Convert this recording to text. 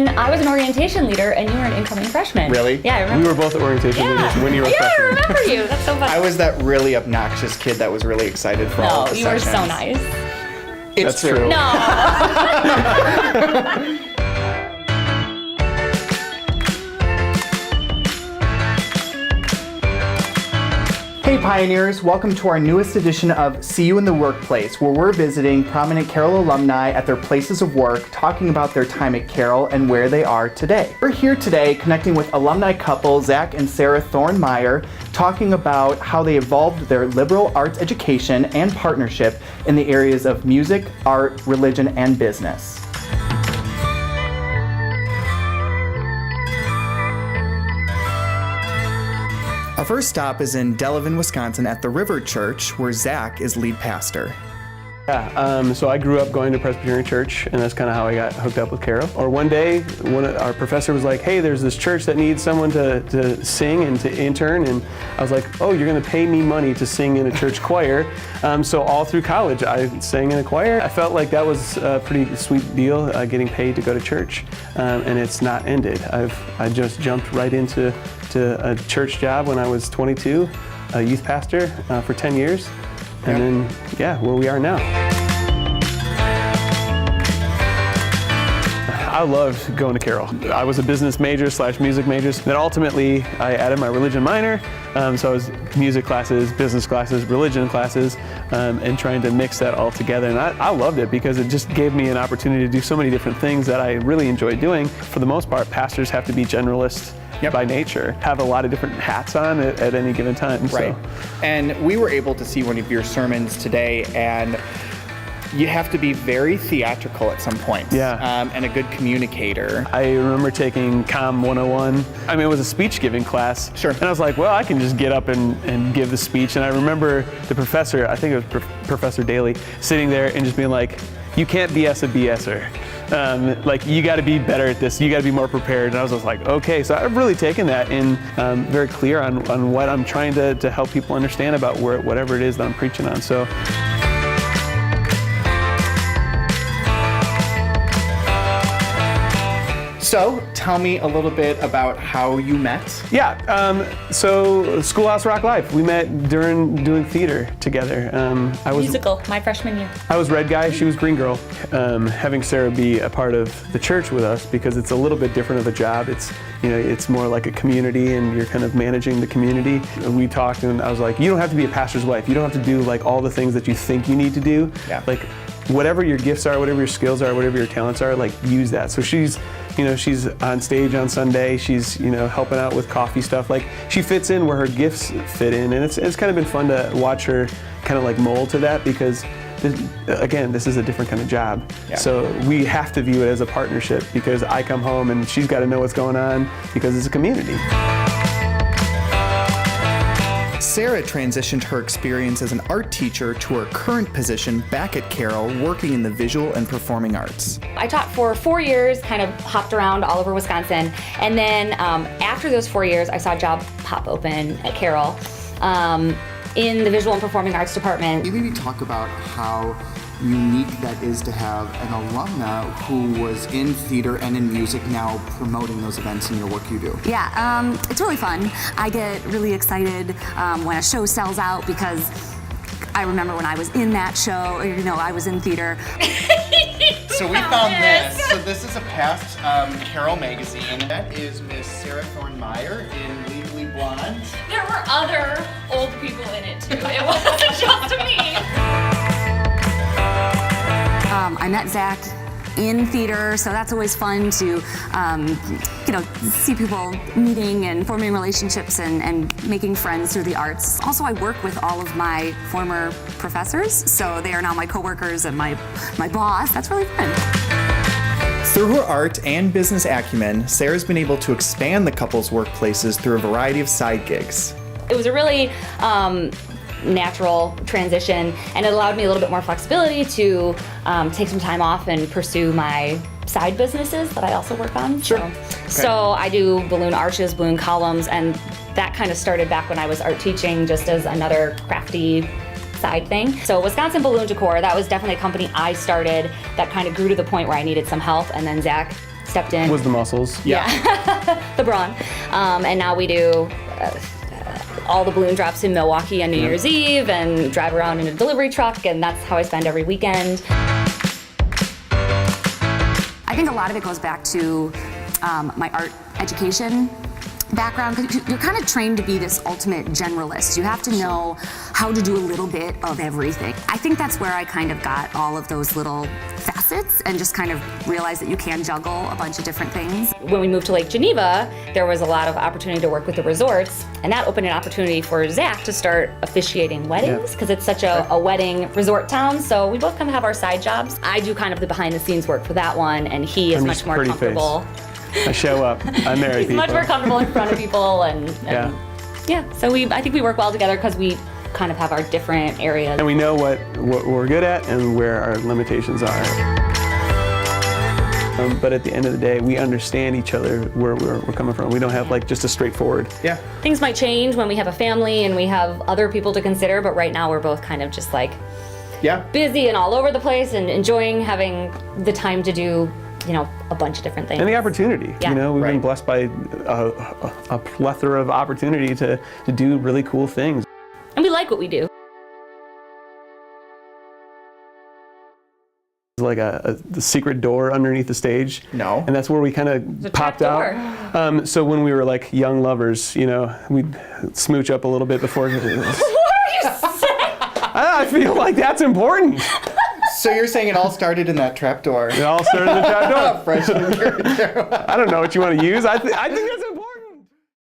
then I was an orientation leader, and you were an incoming freshman. Really? Yeah, I remember. We were both orientation leaders when you were a Yeah, I freshman. remember you. That's so funny. I was that really obnoxious kid that was really excited for all of No, the you were sessions. so nice. It's That's true. true. No. Hey Pioneers, welcome to our newest edition of See You in the Workplace, where we're visiting prominent Carroll alumni at their places of work, talking about their time at Carroll and where they are today. We're here today connecting with alumni couple Zach and Sara Thorne Meyer, talking about how they evolved their liberal arts education and partnership in the areas of music, art, religion, and business. Our first stop is in Delavan, Wisconsin at the River Church, where Zach is lead pastor. Yeah, so I grew up going to Presbyterian church, and that's kind of how I got hooked up with Carroll. Or one day, our professor was like, hey, there's this church that needs someone to sing and to intern, and I was like, oh, you're going to pay me money to sing in a church choir. So all through college, I sang in a choir. I felt like that was a pretty sweet deal, getting paid to go to church, and it's not ended. I just jumped right into a church job when I was 22, a youth pastor for 10 years. And then, yeah, where we are now. I loved going to Carroll. I was a business major / music major. Then ultimately, I added my religion minor. So I was music classes, business classes, religion classes, and trying to mix that all together. And I loved it because it just gave me an opportunity to do so many different things that I really enjoyed doing. For the most part, pastors have to be generalists. Yep. By nature, have a lot of different hats on at any given time. Right. So. And we were able to see one of your sermons today, and you have to be very theatrical at some points. Yeah. And a good communicator. I remember taking Com 101. I mean, it was a speech giving class. Sure. And I was like, well, I can just get up and give the speech. And I remember the professor, I think it was Professor Daly, sitting there and just being like, you can't BS a BSer. Like, you got to be better at this. You got to be more prepared. And I was just like, okay. So I've really taken that and very clear on what I'm trying to help people understand about whatever it is that I'm preaching on. So. So, tell me a little bit about how you met. Yeah, so Schoolhouse Rock Live. We met during doing theater together. Musical, my freshman year. I was Red Guy, she was Green Girl. Having Sara be a part of the church with us, because it's a little bit different of a job. It's more like a community, and you're kind of managing the community. We talked, and I was like, you don't have to be a pastor's wife. You don't have to do like all the things that you think you need to do. Yeah. Like, whatever your gifts are, whatever your skills are, whatever your talents are, like, use that. So she's on stage on Sunday, she's, helping out with coffee stuff. Like, she fits in where her gifts fit in, and it's kind of been fun to watch her kind of like mold to that, because this is a different kind of job. Yeah. So we have to view it as a partnership, because I come home and she's got to know what's going on, because it's a community. Sara transitioned her experience as an art teacher to her current position back at Carroll, working in the visual and performing arts. I taught for 4 years, kind of hopped around all over Wisconsin. And then after those 4 years, I saw a job pop open at Carroll in the visual and performing arts department. Can you maybe talk about how unique that is to have an alumna who was in theater and in music now promoting those events in your work you do? Yeah, it's really fun. I get really excited when a show sells out, because I remember when I was in that show, I was in theater. So we found this. So this is a past Carroll magazine. That is Miss Sara Thorne Meyer in Legally Blonde. There were other old people in it too. It wasn't just me. I met Zach in theater, so that's always fun to, see people meeting and forming relationships and making friends through the arts. Also, I work with all of my former professors, so they are now my coworkers and my boss. That's really fun. Through her art and business acumen, Sara's been able to expand the couple's workplaces through a variety of side gigs. It was a really natural transition, and it allowed me a little bit more flexibility to take some time off and pursue my side businesses that I also work on. Sure. So I do balloon arches, balloon columns, and that kind of started back when I was art teaching, just as another crafty side thing. So Wisconsin Balloon Decor, that was definitely a company I started that kind of grew to the point where I needed some help, and then Zach stepped in. Was the muscles. Yeah. The brawn. And now we do all the balloon drops in Milwaukee on New Year's Eve and drive around in a delivery truck, and that's how I spend every weekend. I think a lot of it goes back to my art education background, because you're kind of trained to be this ultimate generalist. You have to know how to do a little bit of everything. I think that's where I kind of got all of those little facets and just kind of realized that you can juggle a bunch of different things. When we moved to Lake Geneva, there was a lot of opportunity to work with the resorts, and that opened an opportunity for Zach to start officiating weddings, because it's such a wedding resort town. So we both kind of have our side jobs. I do kind of the behind the scenes work for that one, and he is much more pretty comfortable. I show up. I marry people. Much more comfortable in front of people, and yeah. So I think we work well together because we kind of have our different areas. And we know what we're good at and where our limitations are. But at the end of the day, we understand each other where we're coming from. We don't have like just a straightforward. Yeah. Things might change when we have a family and we have other people to consider, but right now we're both kind of just like busy and all over the place and enjoying having the time to do, you know, a bunch of different things. And the opportunity. Yeah. You know, we've been Right. blessed by a plethora of opportunity to do really cool things. And we like what we do. Like the secret door underneath the stage. No. And that's where we kind of a popped trap out. So when we were like young lovers, you know, we'd smooch up a little bit before. What are you saying? I feel like that's important. So you're saying it all started in that trapdoor? It all started in the trap door. Freshman year. I don't know what you want to use. I think that's